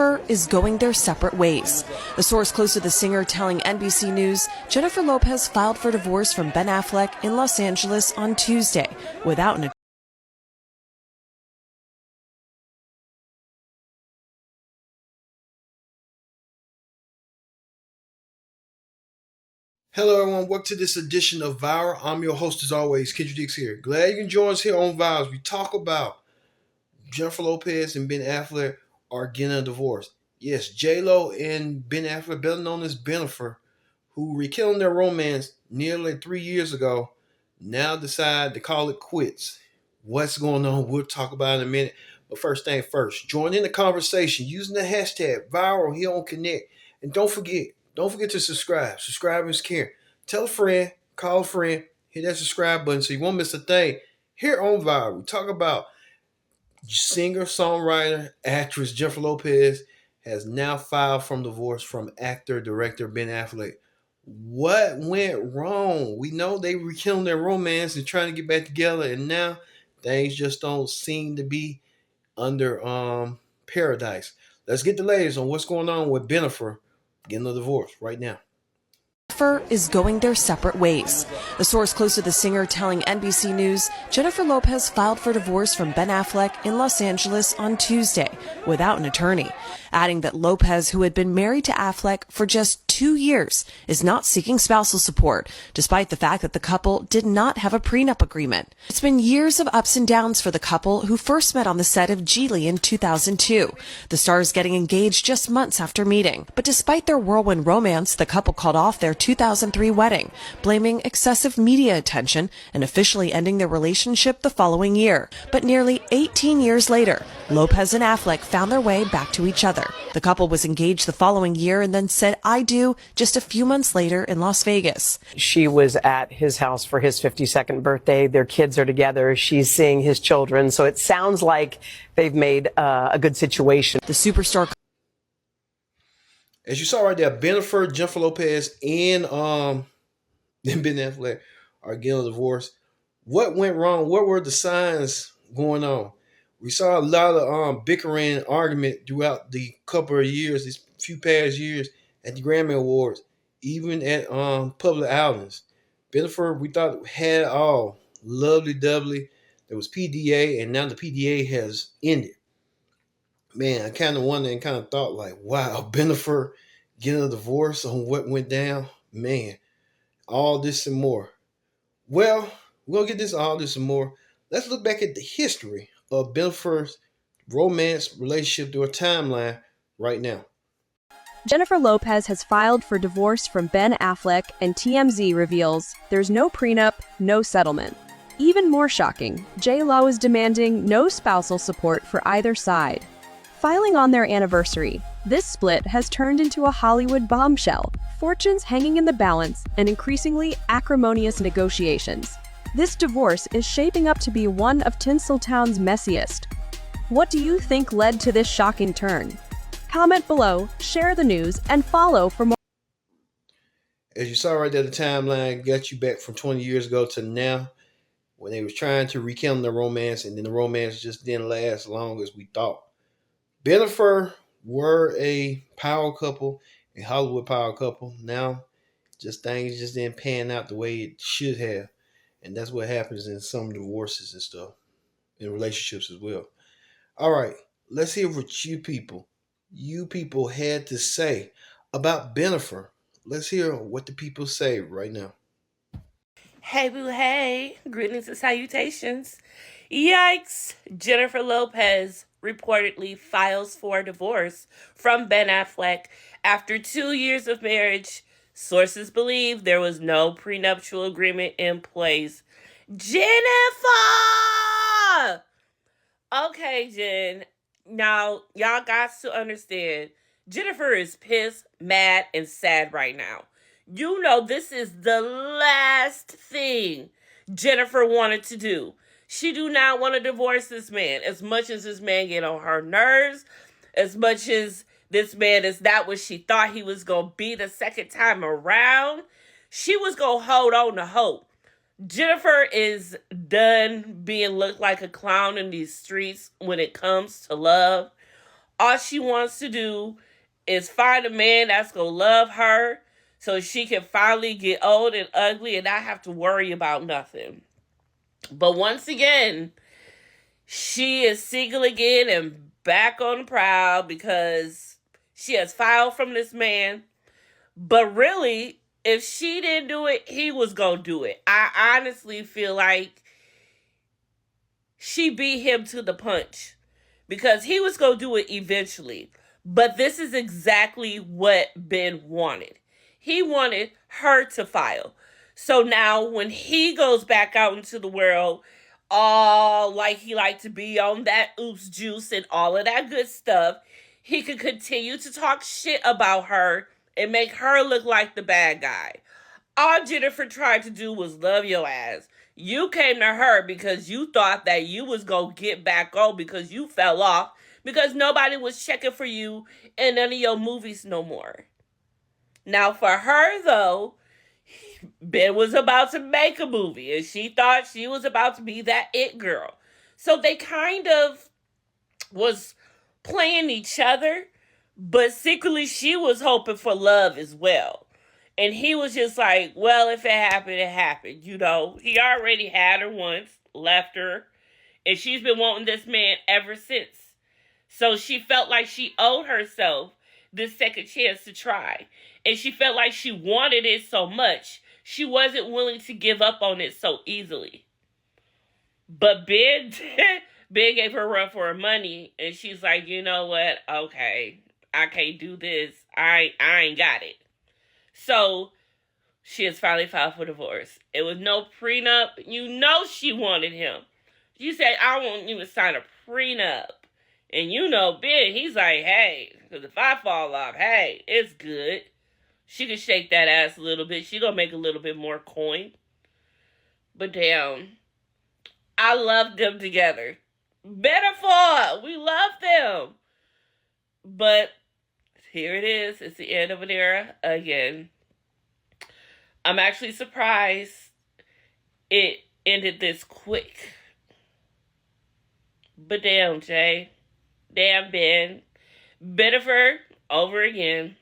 Jennifer is going their separate ways. A source close to the singer telling NBC News Jennifer Lopez filed for divorce from Ben Affleck in Los Angeles on Tuesday without an Hello everyone, welcome to this edition of Viral. I'm your host as always, Kendrick Dix here. Glad you can join us here on Viral. We talk about Jennifer Lopez and Ben Affleck are getting a divorce. Yes, J.Lo and Ben Affleck, better known as Bennifer, who rekindled their romance nearly 3 years ago, now decide to call it quits. What's going on? We'll talk about it in a minute. But first thing first, join in the conversation using the hashtag Viral here on Connect. And don't forget to subscribe. Subscribe is caring. Tell a friend, call a friend, hit that subscribe button so you won't miss a thing. Here on Viral, we talk about singer, songwriter, actress Jennifer Lopez has now filed for divorce from actor, director Ben Affleck. What went wrong? We know they rekindled their romance and trying to get back together, and now things just don't seem to be under paradise. Let's get the latest on what's going on with Bennifer getting a divorce right now. Jennifer is going their separate ways. A source close to the singer telling NBC News Jennifer Lopez filed for divorce from Ben Affleck in Los Angeles on Tuesday without an attorney, adding that Lopez, who had been married to Affleck for just 2 years, is not seeking spousal support, despite the fact that the couple did not have a prenup agreement. It's been years of ups and downs for the couple, who first met on the set of J.Lo in 2002, the stars getting engaged just months after meeting. But despite their whirlwind romance, the couple called off their 2003 wedding, blaming excessive media attention and officially ending their relationship the following year. But nearly 18 years later, Lopez and Affleck found their way back to each other. The couple was engaged the following year and then said "I do" just a few months later in Las Vegas. She was at his house for his 52nd birthday. Their kids are together. She's seeing his children. So it sounds like they've made a good situation. The superstar, As you saw right there, Bennifer, Jennifer Lopez, and Ben Affleck are getting a divorce. What went wrong? What were the signs going on? We saw a lot of bickering and argument throughout the couple of years, these few past years at the Grammy Awards, even at public outings. Bennifer, we thought had it all. Lovely doubly. There was PDA, and now the PDA has ended. Man, I kind of wondered and kind of thought like, wow, Bennifer getting a divorce on what went down? Man, all this and more. Well, we'll get this all this and more. Let's look back at the history of Bennifer's romance relationship through a timeline right now. Jennifer Lopez has filed for divorce from Ben Affleck, and TMZ reveals there's no prenup, no settlement. Even more shocking, J.Lo is demanding no spousal support for either side. Filing on their anniversary, this split has turned into a Hollywood bombshell, fortunes hanging in the balance, and increasingly acrimonious negotiations. This divorce is shaping up to be one of Tinseltown's messiest. What do you think led to this shocking turn? Comment below, share the news, and follow for more. As you saw right there, the timeline got you back from 20 years ago to now, when they was trying to rekindle the romance, and then the romance just didn't last as long as we thought. Bennifer were a power couple, a Hollywood power couple. Now, just things just didn't pan out the way it should have. And that's what happens in some divorces and stuff, in relationships as well. All right, let's hear what you people had to say about Bennifer. Let's hear what the people say right now. Hey, boo, hey. Greetings and salutations. Yikes. Jennifer Lopez reportedly files for divorce from Ben Affleck after 2 years of marriage. Sources believe there was no prenuptial agreement in place. Jennifer! Okay, Jen. Now, y'all got to understand, Jennifer is pissed, mad, and sad right now. You know this is the last thing Jennifer wanted to do. She do not want to divorce this man. As much as this man get on her nerves, as much as this man is not what she thought he was going to be the second time around, she was going to hold on to hope. Jennifer is done being looked like a clown in these streets when it comes to love. All she wants to do is find a man that's going to love her so she can finally get old and ugly and not have to worry about nothing. But once again, she is single again and back on the prowl because she has filed from this man. But really, if she didn't do it, he was going to do it. I honestly feel like she beat him to the punch because he was going to do it eventually. But this is exactly what Ben wanted. He wanted her to file. So now when he goes back out into the world, all like he liked to be on that oops juice and all of that good stuff, he could continue to talk shit about her and make her look like the bad guy. All Jennifer tried to do was love your ass. You came to her because you thought that you was going to get back on because you fell off, because nobody was checking for you in none of your movies no more. Now for her though, Ben was about to make a movie and she thought she was about to be that it girl. So they kind of was playing each other, but secretly she was hoping for love as well. And he was just like, well, if it happened, it happened. You know, he already had her once, left her, and she's been wanting this man ever since. So she felt like she owed herself this second chance to try. And she felt like she wanted it so much, she wasn't willing to give up on it so easily. But Ben gave her a run for her money, and she's like, you know what? Okay, I can't do this. I ain't got it. So she has finally filed for divorce. It was no prenup. You know she wanted him. She said, I won't even sign a prenup. And you know Ben, he's like, hey, because if I fall off, hey, it's good. She can shake that ass a little bit. She gonna make a little bit more coin. But damn, I love them together. Better for we love them. But here it is. It's the end of an era again. I'm actually surprised it ended this quick. But damn, Jay. Damn, Ben. Bennifer, over again.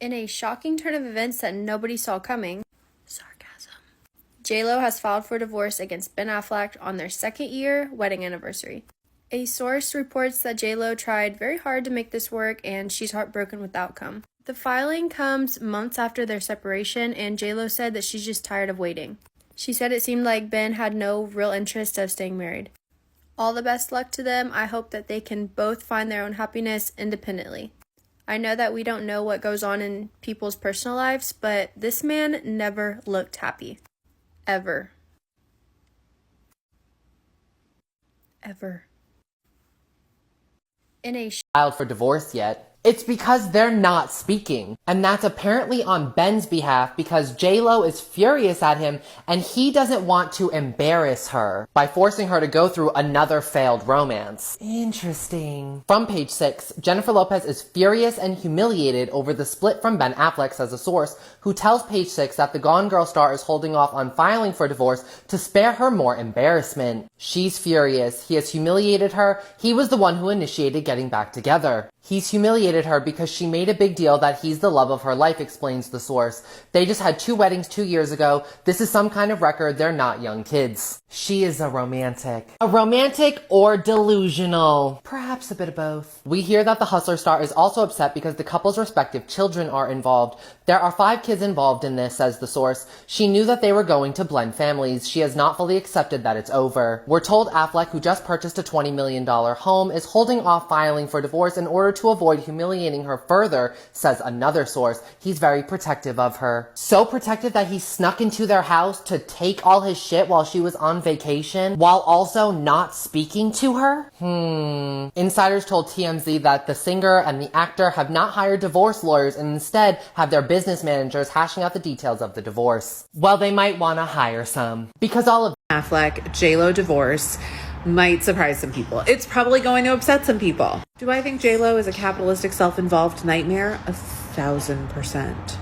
In a shocking turn of events that nobody saw coming, sarcasm, J.Lo has filed for divorce against Ben Affleck on their second-year wedding anniversary. A source reports that J.Lo tried very hard to make this work and she's heartbroken with the outcome. The filing comes months after their separation, and J.Lo said that she's just tired of waiting. She said it seemed like Ben had no real interest of staying married. All the best luck to them. I hope that they can both find their own happiness independently. I know that we don't know what goes on in people's personal lives, but this man never looked happy. Ever. Ever. In a Filed for divorce yet. It's because they're not speaking. And that's apparently on Ben's behalf because J.Lo is furious at him and he doesn't want to embarrass her by forcing her to go through another failed romance. Interesting. From page 6, Jennifer Lopez is furious and humiliated over the split from Ben Affleck, says a source, who tells page 6 that the Gone Girl star is holding off on filing for divorce to spare her more embarrassment. She's furious. He has humiliated her. He was the one who initiated getting back together. He's humiliated her because she made a big deal that he's the love of her life, explains the source. They just had 2 weddings 2 years ago. This is some kind of record. They're not young kids. She is a romantic. A romantic or delusional. Perhaps a bit of both. We hear that the Hustler star is also upset because the couple's respective children are involved. There are 5 kids involved in this, says the source. She knew that they were going to blend families. She has not fully accepted that it's over. We're told Affleck, who just purchased a $20 million home, is holding off filing for divorce in order to avoid humiliating her further, says another source. He's very protective of her. So protective that he snuck into their house to take all his shit while she was on vacation, while also not speaking to her? Insiders told TMZ that the singer and the actor have not hired divorce lawyers and instead have their business managers hashing out the details of the divorce. Well, they might want to hire some. Because all of Affleck, J.Lo divorce might surprise some people. It's probably going to upset some people. Do I think J.Lo is a capitalistic, self-involved nightmare? 1,000%.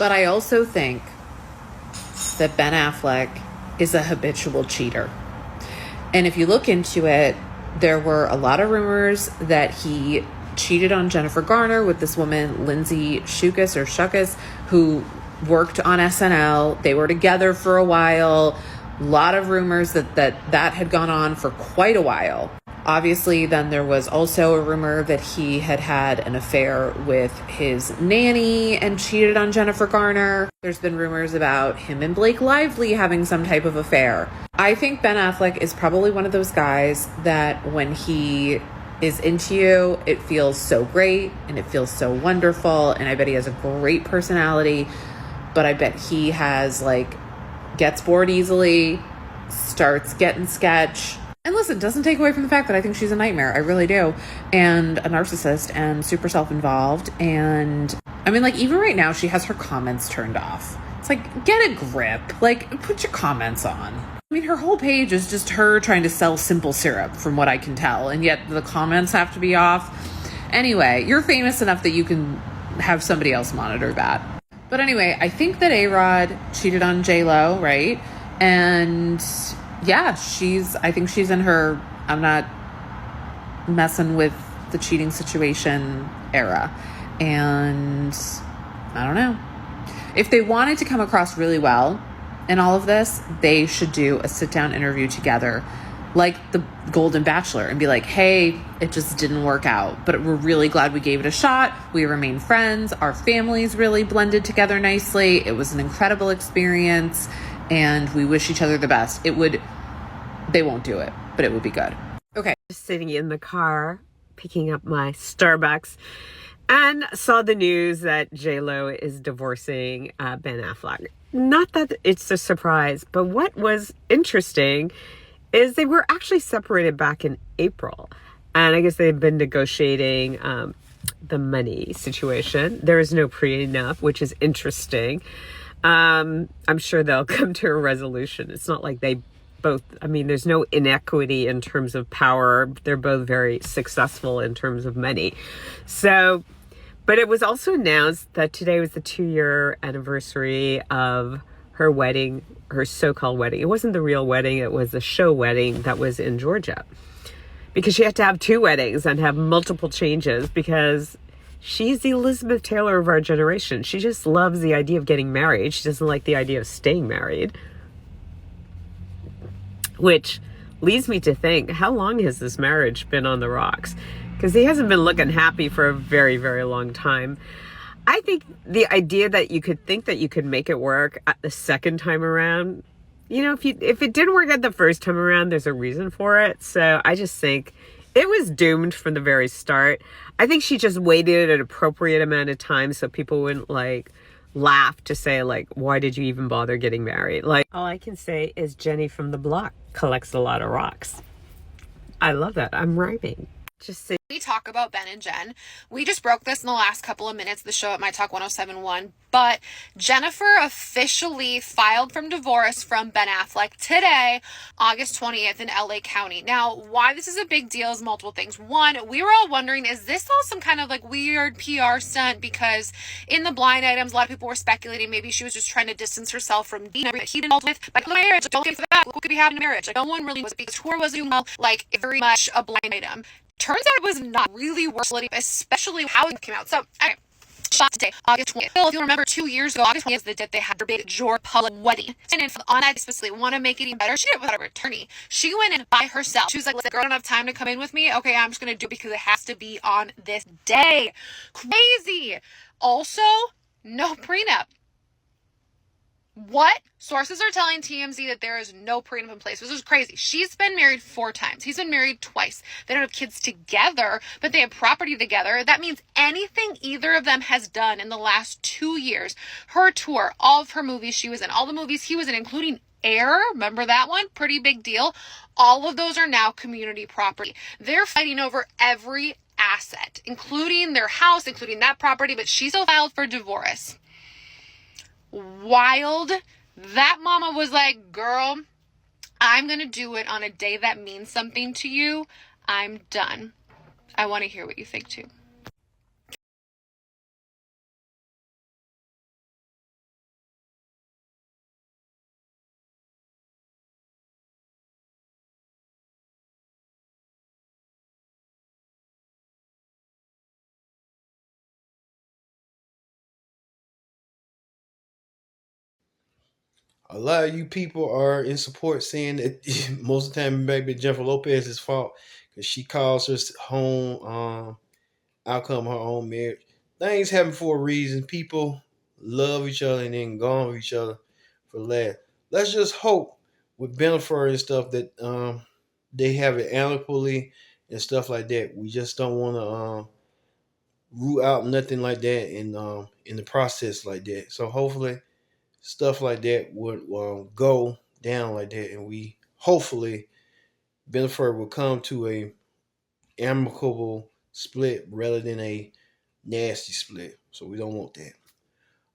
But I also think that Ben Affleck is a habitual cheater. And if you look into it, there were a lot of rumors that he cheated on Jennifer Garner with this woman, Lindsay Shukas, who worked on SNL. They were together for a while. A lot of rumors that had gone on for quite a while. Obviously, then there was also a rumor that he had an affair with his nanny and cheated on Jennifer Garner. There's been rumors about him and Blake Lively having some type of affair. I think Ben Affleck is probably one of those guys that when he is into you, it feels so great and it feels so wonderful. And I bet he has a great personality, but I bet he gets bored easily, starts getting sketch. And listen, doesn't take away from the fact that I think she's a nightmare. I really do. And a narcissist and super self-involved. And I mean, even right now, she has her comments turned off. It's get a grip. Put your comments on. I mean, her whole page is just her trying to sell simple syrup, from what I can tell. And yet the comments have to be off. Anyway, you're famous enough that you can have somebody else monitor that. But anyway, I think that A-Rod cheated on J.Lo, right? And yeah, I think she's in her I'm not messing with the cheating situation era. And I don't know. If they wanted to come across really well in all of this, they should do a sit-down interview together like the Golden Bachelor and be like, hey, it just didn't work out, but we're really glad we gave it a shot. We remain friends. Our families really blended together nicely. It was an incredible experience and we wish each other the best. They won't do it, but it would be good. Okay. Sitting in the car, picking up my Starbucks, and saw the news that J.Lo is divorcing Ben Affleck. Not that it's a surprise, but what was interesting is they were actually separated back in April. And I guess they've been negotiating the money situation. There is no prenup, which is interesting. I'm sure they'll come to a resolution. It's not like they both, there's no inequity in terms of power. They're both very successful in terms of money. So, but it was also announced that today was the 2-year anniversary of her wedding, her so-called wedding. It wasn't the real wedding. It was the show wedding that was in Georgia, because she had to have 2 weddings and have multiple changes because she's the Elizabeth Taylor of our generation. She just loves the idea of getting married. She doesn't like the idea of staying married, which leads me to think, how long has this marriage been on the rocks? Because he hasn't been looking happy for a very, very long time. I think the idea that you could think that you could make it work at the second time around, if it didn't work out the first time around, there's a reason for it. So I just think it was doomed from the very start. I think she just waited an appropriate amount of time so people wouldn't laugh to say why did you even bother getting married? All I can say is Jenny from the block collects a lot of rocks. I love that. I'm rhyming. Just say. We talk about Ben and Jen. We just broke this in the last couple of minutes of the show at My Talk 1071, but Jennifer officially filed for divorce from Ben Affleck today, August 20th in LA County. Now, why this is a big deal is multiple things. One, we were all wondering, is this all some kind of weird PR stunt? Because in the blind items, a lot of people were speculating maybe she was just trying to distance herself from Dina that he involved with. Marriage, don't get for that. What could be happening in marriage? No one really was, because tour was doing well, very much a blind item. Turns out it was not really worth it, especially how it came out. So, okay. Shot today, August 20th. If you remember 2 years ago, August 20th is the day they had their big George public wedding. And on that, specifically, want to make it even better, she did it without her attorney. She went in by herself. She was like, listen, girl, I don't have time to come in with me. Okay, I'm just going to do it because it has to be on this day. Crazy. Also, no prenup. What? Sources are telling TMZ that there is no prenup in place. This is crazy. She's been married 4 times. He's been married twice. They don't have kids together, but they have property together. That means anything either of them has done in the last 2 years, her tour, all of her movies she was in, all the movies he was in, including Air, remember that one? Pretty big deal. All of those are now community property. They're fighting over every asset, including their house, including that property, but she still filed for divorce. Wild. That mama was like, girl, I'm going to do it on a day that means something to you. I'm done. I want to hear what you think too. A lot of you people are in support saying that most of the time it may be Jennifer Lopez's fault because she caused her home outcome, her own marriage. Things happen for a reason. People love each other and then go on with each other for last. Let's just hope with Bennifer and stuff that they have it amicably and stuff like that. We just don't want to root out nothing like that in the process like that. So hopefully stuff like that would go down like that, and we hopefully Bennifer will come to a amicable split rather than a nasty split. So we don't want that.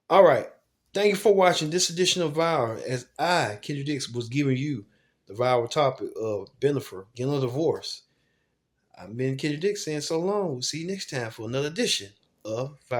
All right. Thank you for watching this edition of Viral as I, Kendrick Dix, was giving you the viral topic of Bennifer getting a divorce. I've been Kendrick Dix saying so long. We'll see you next time for another edition of Viral.